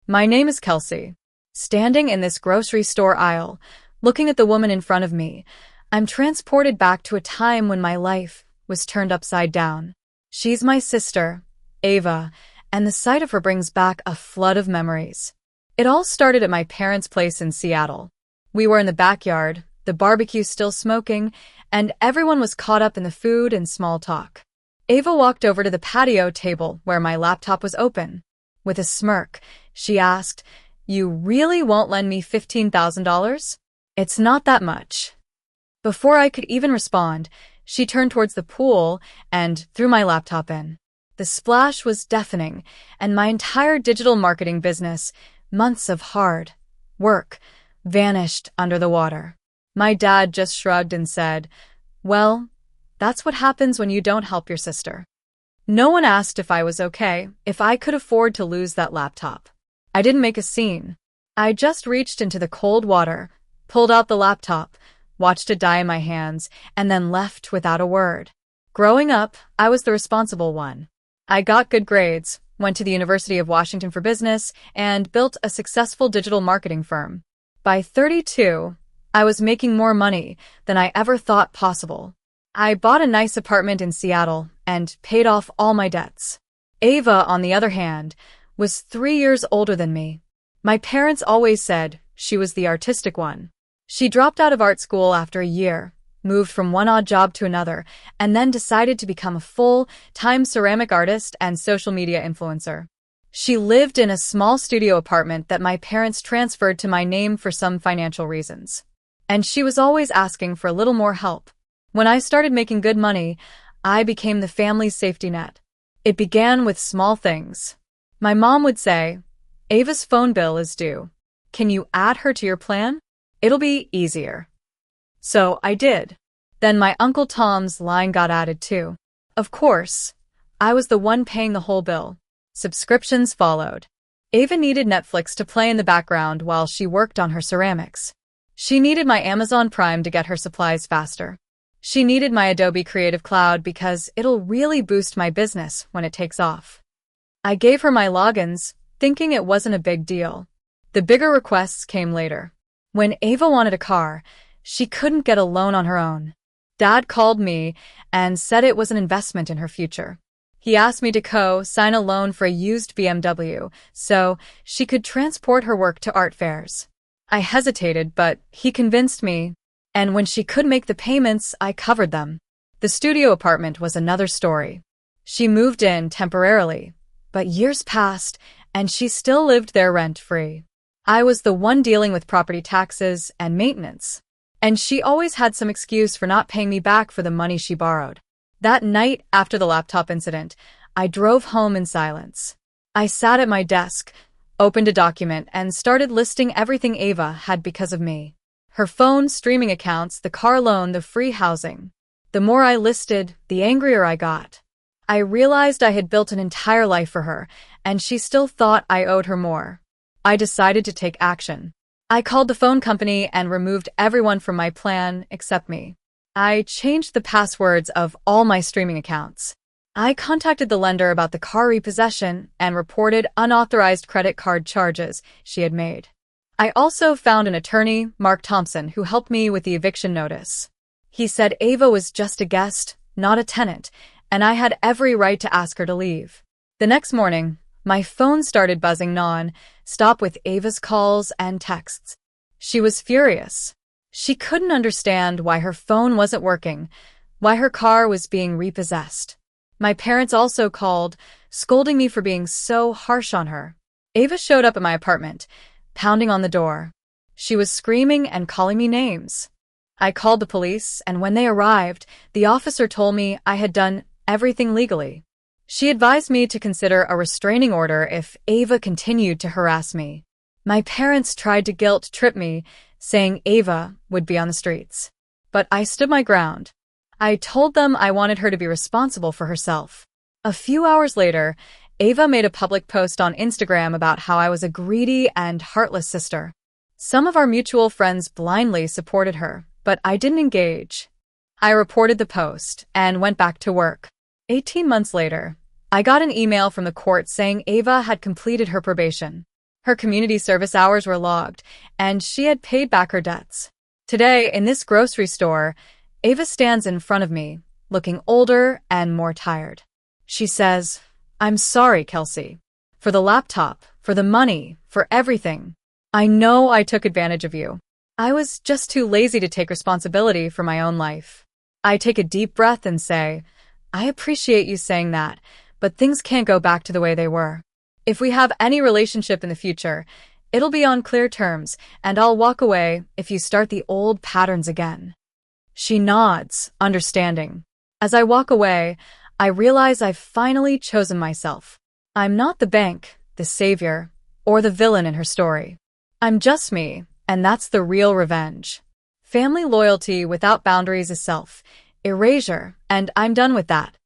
My name is Kelsey. Standing in this grocery store aisle, looking at the woman in front of me, I'm transported back to a time when my life was turned upside down. She's my sister, Ava, and the sight of her brings back a flood of memories. It all started at my parents' place in Seattle. We were in the backyard, the barbecue still smoking, and everyone was caught up in the food and small talk. Ava walked over to the patio table where my laptop was open. With a smirk, she asked, "You really won't lend me $15,000? It's not that much." Before I could even respond, she turned towards the pool and threw my laptop in. The splash was deafening, and my entire digital marketing business, months of hard work, vanished under the water. My dad just shrugged and said, "Well, that's what happens when you don't help your sister." No one asked if I was okay, if I could afford to lose that laptop. I didn't make a scene. I just reached into the cold water, pulled out the laptop, watched it die in my hands, and then left without a word. Growing up, I was the responsible one. I got good grades, went to the University of Washington for business, and built a successful digital marketing firm. By 32, I was making more money than I ever thought possible. I bought a nice apartment in Seattle and paid off all my debts. Ava, on the other hand, was 3 years older than me. My parents always said she was the artistic one. She dropped out of art school after a year, moved from one odd job to another, and then decided to become a full-time ceramic artist and social media influencer. She lived in a small studio apartment that my parents transferred to my name for some financial reasons. And she was always asking for a little more help. When I started making good money, I became the family's safety net. It began with small things. My mom would say, "Ava's phone bill is due. Can you add her to your plan? It'll be easier." So I did. Then my Uncle Tom's line got added too. Of course, I was the one paying the whole bill. Subscriptions followed. Ava needed Netflix to play in the background while she worked on her ceramics. She needed my Amazon Prime to get her supplies faster. She needed my Adobe Creative Cloud because it'll really boost my business when it takes off. I gave her my logins, thinking it wasn't a big deal. The bigger requests came later. When Ava wanted a car, she couldn't get a loan on her own. Dad called me and said it was an investment in her future. He asked me to co-sign a loan for a used BMW so she could transport her work to art fairs. I hesitated, but he convinced me. And when she could make the payments, I covered them. The studio apartment was another story. She moved in temporarily, but years passed, and she still lived there rent-free. I was the one dealing with property taxes and maintenance, and she always had some excuse for not paying me back for the money she borrowed. That night after the laptop incident, I drove home in silence. I sat at my desk, opened a document, and started listing everything Ava had because of me. Her phone, streaming accounts, the car loan, the free housing. The more I listed, the angrier I got. I realized I had built an entire life for her, and she still thought I owed her more. I decided to take action. I called the phone company and removed everyone from my plan except me. I changed the passwords of all my streaming accounts. I contacted the lender about the car repossession and reported unauthorized credit card charges she had made. I also found an attorney, Mark Thompson, who helped me with the eviction notice. He said Ava was just a guest, not a tenant, and I had every right to ask her to leave. The next morning, my phone started buzzing non-stop with Ava's calls and texts. She was furious. She couldn't understand why her phone wasn't working, why her car was being repossessed. My parents also called, scolding me for being so harsh on her. Ava showed up at my apartment, pounding on the door. She was screaming and calling me names. I called the police, and when they arrived, the officer told me I had done everything legally. She advised me to consider a restraining order if Ava continued to harass me. My parents tried to guilt-trip me, saying Ava would be on the streets. But I stood my ground. I told them I wanted her to be responsible for herself. A few hours later, Ava made a public post on Instagram about how I was a greedy and heartless sister. Some of our mutual friends blindly supported her, but I didn't engage. I reported the post and went back to work. 18 months later, I got an email from the court saying Ava had completed her probation. Her community service hours were logged, and she had paid back her debts. Today, in this grocery store, Ava stands in front of me, looking older and more tired. She says, "I'm sorry, Kelsey. For the laptop, for the money, for everything. I know I took advantage of you. I was just too lazy to take responsibility for my own life." I take a deep breath and say, "I appreciate you saying that, but things can't go back to the way they were. If we have any relationship in the future, it'll be on clear terms, and I'll walk away if you start the old patterns again." She nods, understanding. As I walk away, I realize I've finally chosen myself. I'm not the bank, the savior, or the villain in her story. I'm just me, and that's the real revenge. Family loyalty without boundaries is self-erasure, and I'm done with that.